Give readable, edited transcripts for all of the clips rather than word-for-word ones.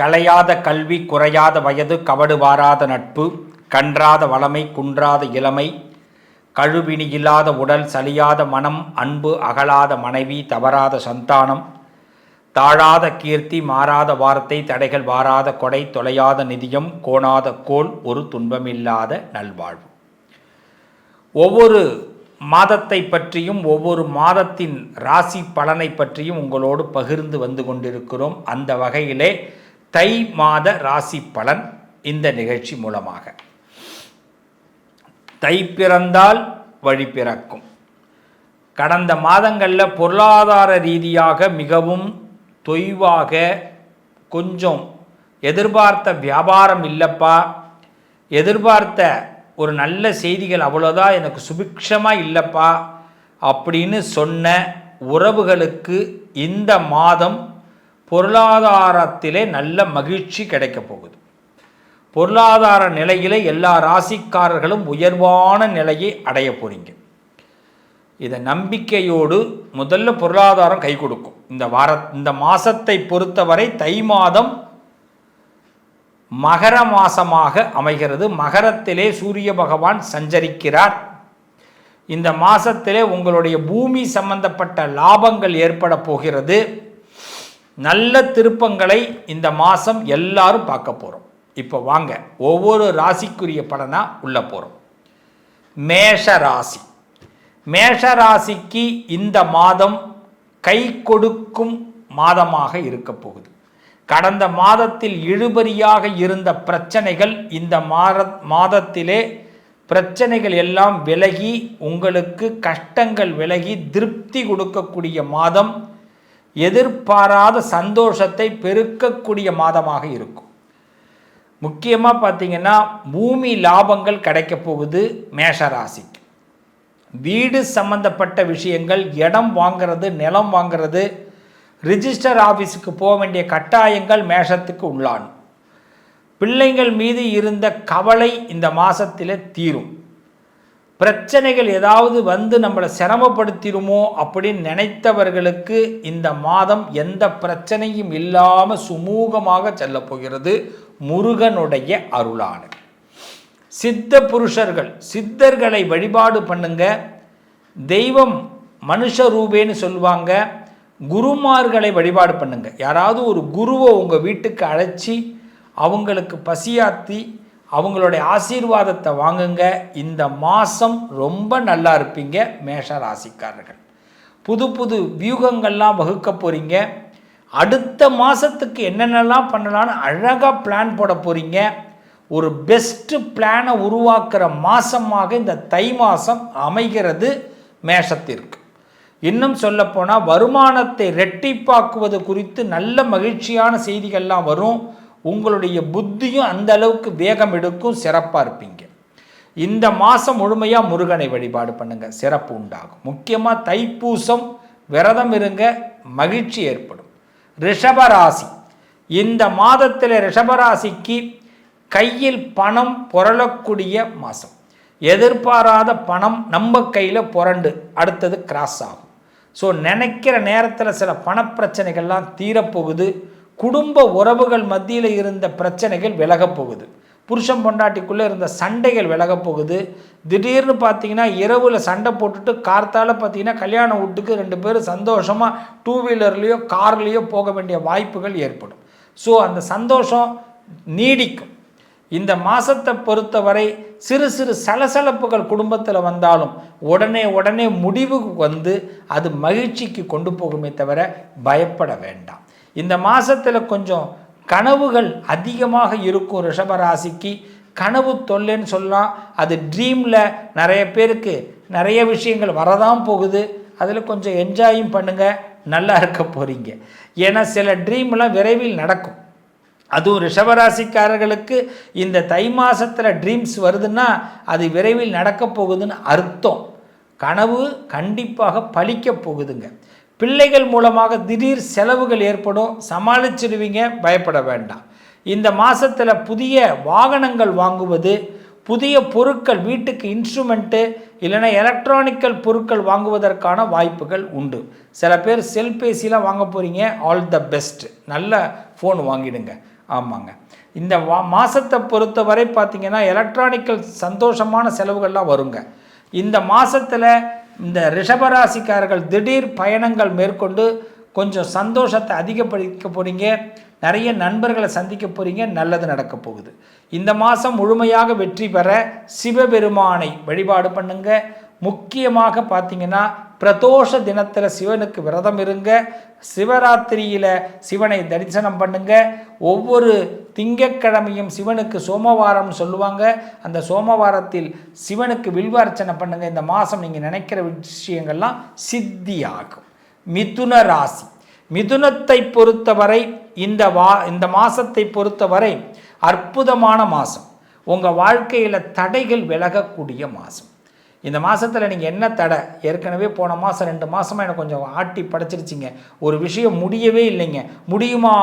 கலையாத கல்வி, குறையாத வயது, கவடு வாராத நட்பு, கன்றாத வளமை, குன்றாத இளமை, கழுவினி இல்லாத உடல், சலியாத மனம், அன்பு அகலாத மனைவி, தவறாத சந்தானம், தாழாத கீர்த்தி, மாறாத வார்த்தை, தடைகள் வாராத கொடை, தொலையாத நிதியம், கோணாத கோல், ஒரு துன்பமில்லாத நல்வாழ்வு. ஒவ்வொரு மாதத்தை பற்றியும் ஒவ்வொரு மாதத்தின் ராசி பலனை பற்றியும் உங்களோடு பகிர்ந்து வந்து கொண்டிருக்கிறோம். அந்த வகையிலே தை மாத ராசி பலன் இந்த நிகழ்ச்சி மூலமாக. தை பிறந்தால் வழி பிறக்கும். கடந்த மாதங்களில் பொருளாதார ரீதியாக மிகவும் தொய்வாக, கொஞ்சம் எதிர்பார்த்த வியாபாரம் இல்லைப்பா, எதிர்பார்த்த ஒரு நல்ல செய்திகள் அவ்வளோதான், எனக்கு சுபிக்ஷமாக இல்லைப்பா அப்படின்னு சொன்ன உறவுகளுக்கு இந்த மாதம் பொருளாதாரத்திலே நல்ல மகிழ்ச்சி கிடைக்க போகுது. பொருளாதார நிலையில் எல்லா ராசிக்காரர்களும் உயர்வான நிலையை அடைய போகிறீங்க. இதை நம்பிக்கையோடு முதல்ல பொருளாதாரம் கை கொடுக்கும். இந்த மாதத்தை பொறுத்தவரை தை மாதம் மகர மாசமாக அமைகிறது. மகரத்திலே சூரிய பகவான் சஞ்சரிக்கிறார். இந்த மாதத்திலே உங்களுடைய பூமி சம்பந்தப்பட்ட லாபங்கள் ஏற்பட போகிறது. நல்ல திருப்பங்களை இந்த மாதம் எல்லாரும் பார்க்க போகிறோம். இப்போ வாங்க ஒவ்வொரு ராசிக்குரிய பலனா உள்ள போகிறோம். மேஷ ராசி. மேஷ ராசிக்கு இந்த மாதம் கை கொடுக்கும் மாதமாக இருக்க போகுது. கடந்த மாதத்தில் இழுபறியாக இருந்த பிரச்சனைகள் இந்த மாதத்திலே பிரச்சனைகள் எல்லாம் விலகி உங்களுக்கு கஷ்டங்கள் விலகி திருப்தி கொடுக்கக்கூடிய மாதம், எதிர்பாராத சந்தோஷத்தை பெருக்கக்கூடிய மாதமாக இருக்கும். முக்கியமாக பார்த்தீங்கன்னா பூமி லாபங்கள் கிடைக்க போகுது மேஷராசிக்கு. வீடு சம்பந்தப்பட்ட விஷயங்கள், இடம் வாங்கிறது, நிலம் வாங்கிறது, ரிஜிஸ்டர் ஆஃபீஸுக்கு போக வேண்டிய கட்டாயங்கள் மேஷத்துக்கு உள்ளானும். பிள்ளைகள் மீது இருந்த கவலை இந்த மாதத்தில் தீரும். பிரச்சனைகள் ஏதாவது வந்து நம்மளை சிரமப்படுத்திடுமோ அப்படின்னு நினைத்தவர்களுக்கு இந்த மாதம் எந்த பிரச்சனையும் இல்லாமல் சுமூகமாக செல்ல போகிறது. முருகனுடைய அருளான சித்த புருஷர்கள், சித்தர்களை வழிபாடு பண்ணுங்க. தெய்வம் மனுஷ ரூபேன்னு சொல்லுவாங்க. குருமார்களை வழிபாடு பண்ணுங்க. யாராவது ஒரு குருவை உங்கள் வீட்டுக்கு அழைச்சி அவங்களுக்கு பசியாத்தி அவங்களுடைய ஆசீர்வாதத்தை வாங்குங்க. இந்த மாதம் ரொம்ப நல்லா இருப்பீங்க மேஷ ராசிக்காரர்கள். புது புது வியூகங்கள்லாம் வகுக்க போகிறீங்க. அடுத்த மாதத்துக்கு என்னென்னலாம் பண்ணலான்னு அழகாக பிளான் போட போகிறீங்க. ஒரு பெஸ்ட்டு பிளானை உருவாக்குற மாதமாக இந்த தை மாதம் அமைகிறது மேஷத்திற்கு. இன்னும் சொல்லப்போனால் வருமானத்தை ரெட்டிப்பாக்குவது குறித்து நல்ல மகிழ்ச்சியான செய்திகள்லாம் வரும். உங்களுடைய புத்தியும் அந்த அளவுக்கு வேகம் எடுக்கும். சிறப்பாக இருப்பீங்க. இந்த மாதம் முழுமையாக முருகனை வழிபாடு பண்ணுங்கள், சிறப்பு உண்டாகும். முக்கியமாக தைப்பூசம் விரதம் இருங்க, மகிழ்ச்சி ஏற்படும். ரிஷபராசி. இந்த மாதத்தில் ரிஷபராசிக்கு கையில் பணம் புரளக்கூடிய மாதம். எதிர்பாராத பணம் நம்ம கையில் புரண்டு அடுத்தது கிராஸ் ஆகும். ஸோ நினைக்கிற நேரத்தில் சில பணப்பிரச்சனைகள்லாம் தீரப்போகுது. குடும்ப உறவுகள் மத்தியில் இருந்த பிரச்சனைகள் விலகப் போகுது. புருஷன் பொண்டாட்டிக்குள்ளே இருந்த சண்டைகள் விலகப் போகுது. திடீர்னு பார்த்தீங்கன்னா இரவில் சண்டை போட்டுட்டு கார்த்தால் பார்த்தீங்கன்னா கல்யாண வீட்டுக்கு 2 பேரும் சந்தோஷமாக 2 வீலர்லேயோ கார்லேயோ போக வேண்டிய வாய்ப்புகள் ஏற்படும். ஸோ அந்த சந்தோஷம் நீடிக்கும். இந்த மாதத்தை பொறுத்தவரை சிறு சிறு சலசலப்புகள் குடும்பத்தில் வந்தாலும் உடனே முடிவுக்கு வந்து அது மகிழ்ச்சிக்கு கொண்டு போகுமே தவிர பயப்பட வேண்டாம். இந்த மாதத்தில் கொஞ்சம் கனவுகள் அதிகமாக இருக்கும். ரிஷபராசிக்கு கனவு தொல்லைன்னு சொல்லலாம். அது ட்ரீமில் நிறைய பேருக்கு நிறைய விஷயங்கள் வரதான் போகுது. அதில் கொஞ்சம் என்ஜாயும் பண்ணுங்கள், நல்லா இருக்க போகிறீங்க. ஏன்னா சில ட்ரீம்லாம் விரைவில் நடக்கும். அதுவும் ரிஷபராசிக்காரர்களுக்கு இந்த தை மாதத்தில் ட்ரீம்ஸ் வருதுன்னா அது விரைவில் நடக்க போகுதுன்னு அர்த்தம். கனவு கண்டிப்பாக பலிக்க போகுதுங்க. பிள்ளைகள் மூலமாக திடீர் செலவுகள் ஏற்படும், சமாளிச்சிடுவீங்க, பயப்பட வேண்டாம். இந்த மாதத்தில் புதிய வாகனங்கள் வாங்குவது, புதிய பொருட்கள், வீட்டுக்கு இன்ஸ்ட்ருமெண்ட்டு இல்லைன்னா எலக்ட்ரானிக்கல் பொருட்கள் வாங்குவதற்கான வாய்ப்புகள் உண்டு. சில பேர் செல்பேசிலாம் வாங்க போகிறீங்க, ஆல் த பெஸ்ட். நல்ல ஃபோன் வாங்கிடுங்க. ஆமாங்க. இந்த மாதத்தை பொறுத்தவரை பார்த்திங்கன்னா எலக்ட்ரானிக்கல் சந்தோஷமான செலவுகள்லாம் வருங்க. இந்த மாதத்தில் இந்த ரிஷபராசிக்காரர்கள் திடீர் பயணங்கள் மேற்கொண்டு கொஞ்சம் சந்தோஷத்தை அதிகப்படுத்த போகிறீங்க. நிறைய நண்பர்களை சந்திக்க போகிறீங்க. நல்லது நடக்க போகுது. இந்த மாதம் முழுமையாக வெற்றி பெற சிவபெருமானை வழிபாடு பண்ணுங்க. முக்கியமாக பார்த்திங்கன்னா பிரதோஷ தினத்தில் சிவனுக்கு விரதம் இருங்க. சிவராத்திரியில் சிவனை தரிசனம் பண்ணுங்க. ஒவ்வொரு திங்கட்கிழமையும் சிவனுக்கு சோமவாரம்னு சொல்லுவாங்க. அந்த சோமவாரத்தில் சிவனுக்கு வில்வார்ச்சனை பண்ணுங்க. இந்த மாதம் நீங்கள் நினைக்கிற விஷயங்கள்லாம் சித்தியாகும். மிதுன ராசி, மிதுனத்தை பொறுத்தவரை இந்த மாதத்தை பொறுத்தவரை அற்புதமான மாதம். உங்கள் வாழ்க்கையில் தடைகள் விலகக்கூடிய மாதம். இந்த மாதத்தில் நீங்கள் என்ன தடை, ஏற்கனவே போன மாதம் 2 மாதமாக எனக்கு கொஞ்சம் ஆட்டி படைச்சிருச்சிங்க, ஒரு விஷயம் முடியவே இல்லைங்க, முடியுமா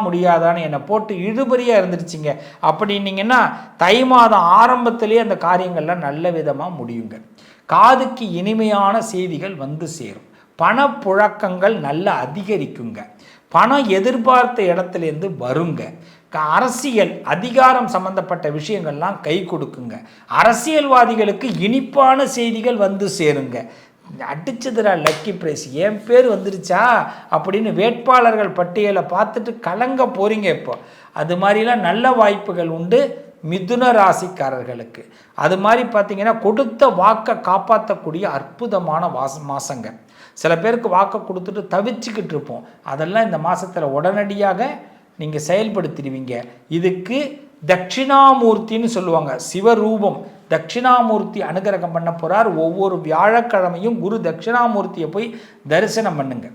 முடியாதான்னு என்னை போட்டு இழுபறியாக இருந்துருச்சிங்க அப்படின்னீங்கன்னா தை மாதம் ஆரம்பத்திலே அந்த காரியங்கள்லாம் நல்ல விதமாக முடியுங்க. காதுக்கு இனிமையான செய்திகள் வந்து சேரும். பணப்புழக்கங்கள் நல்லா அதிகரிக்குங்க. பணம் எதிர்பார்த்த இடத்துலேருந்து வருங்க. அரசியல் அதிகாரம் சம்பந்தப்பட்ட விஷயங்கள்லாம் கை கொடுக்குங்க. அரசியல்வாதிகளுக்கு இனிப்பான செய்திகள் வந்து சேருங்க. அடிச்சதுரா லக்கி பிரைஸ், என் பேர் வந்துருச்சா அப்படின்னு வேட்பாளர்கள் பட்டியலை பார்த்துட்டு கலங்க போகிறீங்க. இப்போ அது மாதிரிலாம் நல்ல வாய்ப்புகள் உண்டு மிதுன ராசிக்காரர்களுக்கு. அது மாதிரி பார்த்திங்கன்னா கொடுத்த வாக்கை காப்பாற்றக்கூடிய அற்புதமான மாதங்க. சில பேருக்கு வாக்கை கொடுத்துட்டு தவிச்சுக்கிட்டு இருப்போம். அதெல்லாம் இந்த மாதத்தில் உடனடியாக நீங்கள் செயல்படுத்திடுவீங்க. இதுக்கு தட்சிணாமூர்த்தின்னு சொல்லுவாங்க. சிவரூபம் தட்சிணாமூர்த்தி அனுகிரகம் பண்ண போகிறார். ஒவ்வொரு வியாழக்கிழமையும் குரு தட்சிணாமூர்த்தியை போய் தரிசனம் பண்ணுங்க.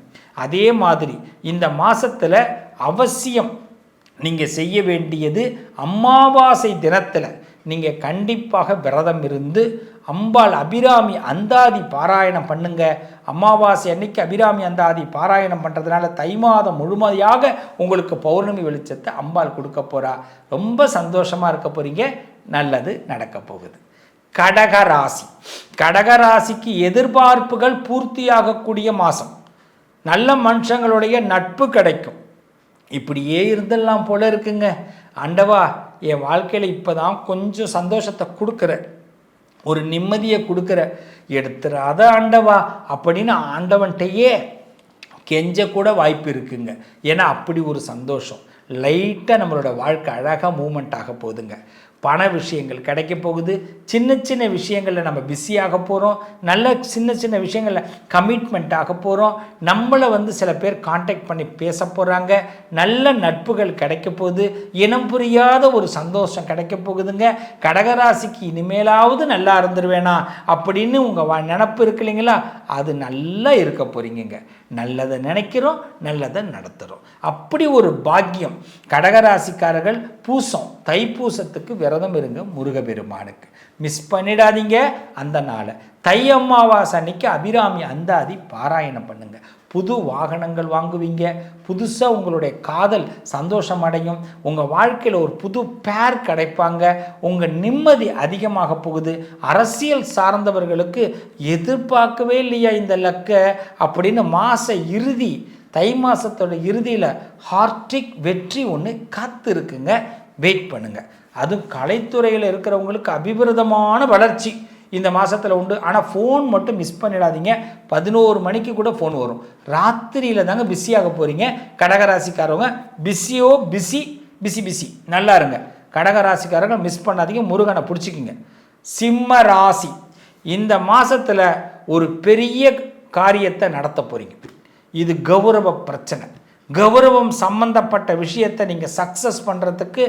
அதே மாதிரி இந்த மாதத்தில் அவசியம் நீங்கள் செய்ய வேண்டியது அமாவாசை தினத்தில் நீங்கள் கண்டிப்பாக விரதம் இருந்து அம்பாள் அபிராமி அந்தாதி பாராயணம் பண்ணுங்க. அமாவாசை அன்னைக்கு அபிராமி அந்தாதி பாராயணம் பண்ணுறதுனால தை மாதம் முழுமையாக உங்களுக்கு பௌர்ணமி வெளிச்சத்தை அம்பாள் கொடுக்க போகிறா. ரொம்ப சந்தோஷமாக இருக்க போகிறீங்க. நல்லது நடக்க போகுது. கடகராசி, கடகராசிக்கு எதிர்பார்ப்புகள் பூர்த்தியாகக்கூடிய மாதம். நல்ல மனுஷங்களுடைய நட்பு கிடைக்கும். இப்படியே இருந்தெல்லாம் போல இருக்குங்க. ஆண்டவா, என் வாழ்க்கையில் இப்போ தான் கொஞ்சம் சந்தோஷத்தை கொடுக்குற, ஒரு நிம்மதியை கொடுக்குற, எடுத்துறாத ஆண்டவா அப்படின்னு ஆண்டவன்கிட்டையே கெஞ்ச கூட வாய்ப்பு இருக்குங்க. ஏன்னா அப்படி ஒரு சந்தோஷம் லைட்டாக நம்மளோட வாழ்க்கை அழகாக மூமெண்ட் ஆக போகுதுங்க. பண விஷயங்கள் கிடைக்க போகுது. சின்ன சின்ன விஷயங்களில் நம்ம பிஸியாக போகிறோம். நல்ல சின்ன சின்ன விஷயங்களில் கமிட்மெண்ட் ஆக போகிறோம். நம்மளை சில பேர் காண்டாக்ட் பண்ணி பேச போகிறாங்க. நல்ல நட்புகள் கிடைக்க போகுது. இனம் புரியாத ஒரு சந்தோஷம் கிடைக்க போகுதுங்க. கடகராசிக்கு இனிமேலாவது நல்லா இருந்துருவேனா அப்படின்னு உங்கள் நினப்பு இருக்கு இல்லைங்களா, அது நல்லா இருக்க போகிறீங்க. நல்லதை நினைக்கிறோம், நல்லதை நடத்துகிறோம். அப்படி ஒரு பாக்கியம். கடகராசிக்காரர்கள் பூசம் தைப்பூசத்துக்கு விரதம் இருங்க. முருகப்பெருமானுக்கு மிஸ் பண்ணிடாதீங்க அந்த நாளை. தை அமாவாசை அன்னைக்கு அபிராமி அந்தாதி பாராயணம் பண்ணுங்க. புது வாகனங்கள் வாங்குவீங்க. புதுசாக உங்களுடைய காதல் சந்தோஷம் அடையும். உங்கள் வாழ்க்கையில் ஒரு புது பேர் கிடைப்பாங்க. உங்கள் நிம்மதி அதிகமாக போகுது. அரசியல் சார்ந்தவர்களுக்கு எதிர்பார்க்கவே இல்லையா இந்த லக்கை அப்படின்னு மாத இறுதி, தை மாதத்தோட இறுதியில் ஹார்டிக் வெற்றி ஒன்று காத்து இருக்குங்க. வெயிட் பண்ணுங்கள். அதுவும் கலைத்துறையில் இருக்கிறவங்களுக்கு அபிவிருதமான வளர்ச்சி இந்த மாதத்தில் உண்டு. ஆனால் ஃபோன் மட்டும் மிஸ் பண்ணிடாதீங்க. 11 மணிக்கு கூட ஃபோன் வரும். ராத்திரியில் தாங்க பிஸியாக போகிறீங்க. கடகராசிக்காரவங்க பிஸி நல்லா இருங்க. கடகராசிக்காரங்க மிஸ் பண்ணாதீங்க. முருகனை பிடிச்சிக்கிங்க. சிம்ம ராசி, இந்த மாதத்தில் ஒரு பெரிய காரியத்தை நடத்த போகிறீங்க. இது கௌரவ பிரச்சனை. கௌரவம் சம்பந்தப்பட்ட விஷயத்தை நீங்கள் சக்ஸஸ் பண்ணுறதுக்கு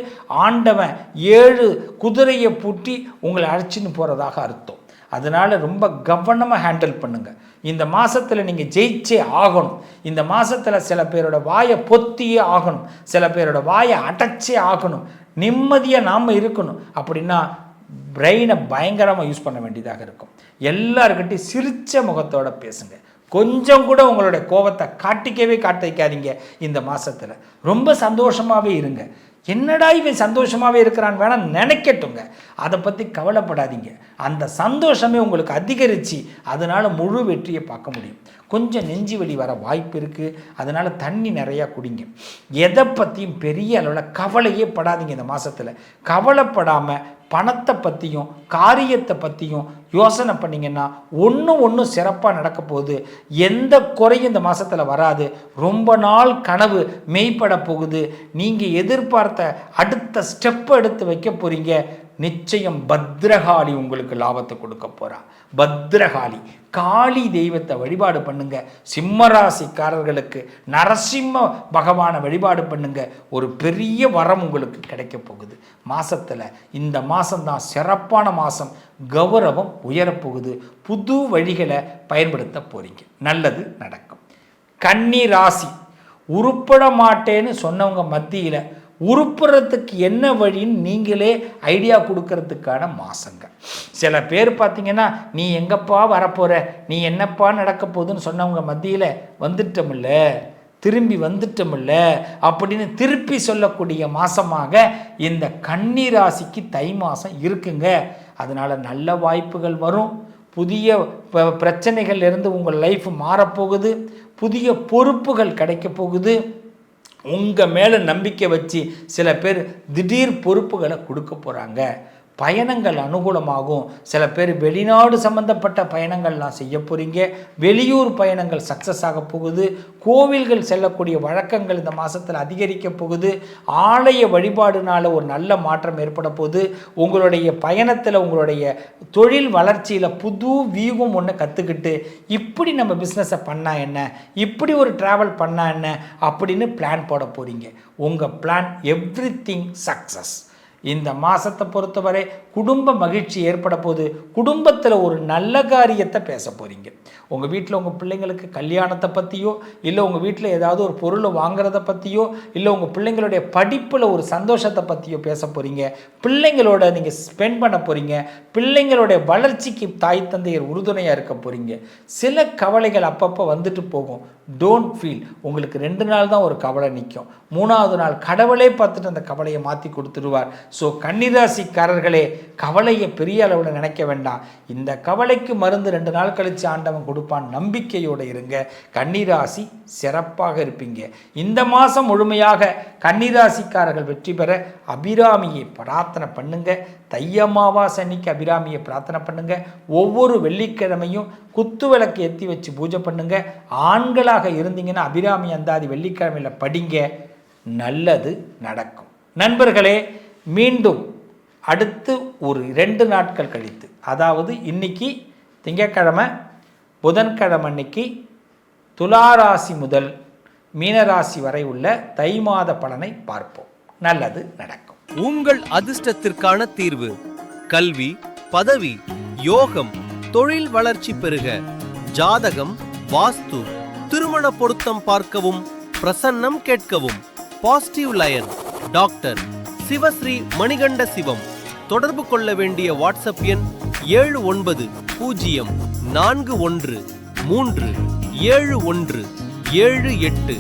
ஆண்டவன் 7 குதிரையை பூட்டி உங்களை அழைச்சின்னு போகிறதாக அர்த்தம். அதனால் ரொம்ப கவனமாக ஹேண்டில் பண்ணுங்கள். இந்த மாதத்தில் நீங்கள் ஜெயிச்சே ஆகணும். இந்த மாதத்தில் சில பேரோட வாயை பொத்தியே ஆகணும். சில பேரோட வாயை அடைச்சே ஆகணும். நிம்மதியாக நாம் இருக்கணும். அப்படின்னா பிரெயினை பயங்கரமாக யூஸ் பண்ண வேண்டியதாக இருக்கும். எல்லாருக்கிட்டையும் சிரித்த முகத்தோடு பேசுங்க. கொஞ்சம் கூட உங்களுடைய கோபத்தை காட்டிக்காதீங்க. இந்த மாதத்தில் ரொம்ப சந்தோஷமாகவே இருங்க. என்னடா இவன் சந்தோஷமாகவே இருக்கிறான் வேணால் நினைக்கட்டுங்க, அதை பற்றி கவலைப்படாதீங்க. அந்த சந்தோஷமே உங்களுக்கு அதிகரித்து அதனால் முழு வெற்றியை பார்க்க முடியும். கொஞ்சம் நெஞ்சு வலி வர வாய்ப்பு இருக்குது, அதனால் தண்ணி நிறையா குடிங்க. எதை பற்றியும் பெரிய அளவில் கவலையே படாதீங்க. இந்த மாதத்தில் கவலைப்படாமல் பணத்தை பற்றியும் காரியத்தை பற்றியும் யோசனை பண்ணிங்கன்னா ஒன்று சிறப்பாக நடக்க போகுது. எந்த குறையும் இந்த மாதத்தில் வராது. ரொம்ப நாள் கனவு மெய்ப்பட போகுது. நீங்கள் எதிர்பார்த்த அடுத்த ஸ்டெப்பை எடுத்து வைக்க போகிறீங்க. நிச்சயம் பத்ரகாளி உங்களுக்கு லாபத்தை கொடுக்க போகிறா. பத்ரகாளி காளி தெய்வத்தை வழிபாடு பண்ணுங்க. சிம்மராசிக்காரர்களுக்கு நரசிம்ம பகவானை வழிபாடு பண்ணுங்க. ஒரு பெரிய வரம் உங்களுக்கு கிடைக்க போகுது. மாசத்துல இந்த மாசம்தான் சிறப்பான மாசம். கௌரவம் உயரப்போகுது. புது வழிகளை பயன்படுத்த போறீங்க. நல்லது நடக்கும். கன்னி ராசி, உருப்பட மாட்டேன்னு சொன்னவங்க மத்தியில் உருப்புறதுக்கு என்ன வழின்னு நீங்களே ஐடியா கொடுக்கறதுக்கான மாசங்க. சில பேர் பார்த்தீங்கன்னா நீ எங்கப்பா வரப்போகிற, நீ என்னப்பா நடக்க போகுதுன்னு சொன்னவங்க மத்தியில் வந்துட்டோமில்ல, திரும்பி வந்துட்டோமில்ல அப்படின்னு திருப்பி சொல்லக்கூடிய மாதமாக இந்த கன்னி ராசிக்கு தை மாதம் இருக்குங்க. அதனால் நல்ல வாய்ப்புகள் வரும். புதிய பிரச்சனைகள்லேருந்து உங்கள் லைஃப் மாறப்போகுது. புதிய பொறுப்புகள் கிடைக்க போகுது. உங்கள் மேலே நம்பிக்கை வச்சு சில பேர் திடீர் பொறுப்புகளை கொடுக்க போகிறாங்க. பயணங்கள் அனுகூலமாகும். சில பேர் வெளிநாடு சம்பந்தப்பட்ட பயணங்கள்லாம் செய்ய போகிறீங்க. வெளியூர் பயணங்கள் சக்ஸஸ் ஆக போகுது. கோவில்கள் செல்லக்கூடிய வழக்கங்கள் இந்த மாதத்தில் அதிகரிக்க போகுது. ஆலய வழிபாடுனால ஒரு நல்ல மாற்றம் ஏற்பட போகுது. உங்களுடைய பயணத்தில் உங்களுடைய தொழில் வளர்ச்சியில் புது வியூகம் ஒன்று கற்றுக்கிட்டு இப்படி நம்ம பிஸ்னஸை பண்ணால் என்ன, இப்படி ஒரு ட்ராவல் பண்ணால் என்ன அப்படின்னு பிளான் போட போகிறீங்க. உங்கள் பிளான் எவ்ரிதிங் சக்ஸஸ். இந்த மாதத்தை பொறுத்தவரை குடும்ப மகிழ்ச்சி ஏற்பட போது. குடும்பத்தில் ஒரு நல்ல காரியத்தை பேச போகிறீங்க. உங்கள் வீட்டில் உங்கள் பிள்ளைங்களுக்கு கல்யாணத்தை பற்றியோ, இல்லை உங்கள் வீட்டில் ஏதாவது ஒரு பொருளை வாங்குறத பற்றியோ, இல்லை உங்கள் பிள்ளைங்களுடைய படிப்பில் ஒரு சந்தோஷத்தை பற்றியோ பேச போகிறீங்க. பிள்ளைங்களோட நீங்கள் ஸ்பெண்ட் பண்ண போகிறீங்க. பிள்ளைங்களுடைய வளர்ச்சிக்கு தாய் தந்தையர் உறுதுணையாக இருக்க போகிறீங்க. சில கவலைகள் அப்பப்போ வந்துட்டு போகும். Don't feel. உங்களுக்கு 2 நாள் தான் ஒரு கவலை நிற்கும். 3வது நாள் கடவுளே பார்த்துட்டு அந்த கவலையை மாற்றி கொடுத்துருவார். ஸோ கன்னிராசிக்காரர்களே, கவலையை பெரிய அளவில் நினைக்க வேண்டாம். இந்த கவலைக்கு மருந்து 2 நாள் கழித்து ஆண்டவன் கொடுப்பான். நம்பிக்கையோடு இருங்க. கன்னிராசி சிறப்பாக இருப்பீங்க. இந்த மாதம் முழுமையாக கன்னிராசிக்காரர்கள் வெற்றி பெற அபிராமியை பிரார்த்தனை பண்ணுங்க. தை அமாவாசை அன்னைக்கு அபிராமியை பிரார்த்தனை பண்ணுங்க. ஒவ்வொரு வெள்ளிக்கிழமையும் குத்து விளக்கு ஏற்றி வச்சு பூஜை பண்ணுங்க. ஆண்களாக இருந்தீங்கன்னா அபிராமி அந்தாதி வெள்ளிக்கிழமையில் படிங்க. நல்லது நடக்கும். நண்பர்களே, மீண்டும் அடுத்து ஒரு 2 நாட்கள் கழித்து, அதாவது இன்னைக்கு திங்கட்கிழமை, புதன்கிழமை அன்னைக்கு துளாராசி முதல் மீனராசி வரை உள்ள தை மாத பலனை பார்ப்போம். நல்லது நடக்கும். உங்கள் அதிர்ஷ்டத்திற்கான தீர்வு: கல்வி, பதவி, யோகம், தொழில் வளர்ச்சி பெருக, ஜாதகம், வாஸ்து, திருமண பொருத்தம் பார்க்கவும், பிரசன்னம் கேட்கவும். Positive lion doctor Sivasri Manikanda Sivam. தொடர்பு கொள்ள வேண்டிய வாட்ஸ்அப் எண் 7904137178.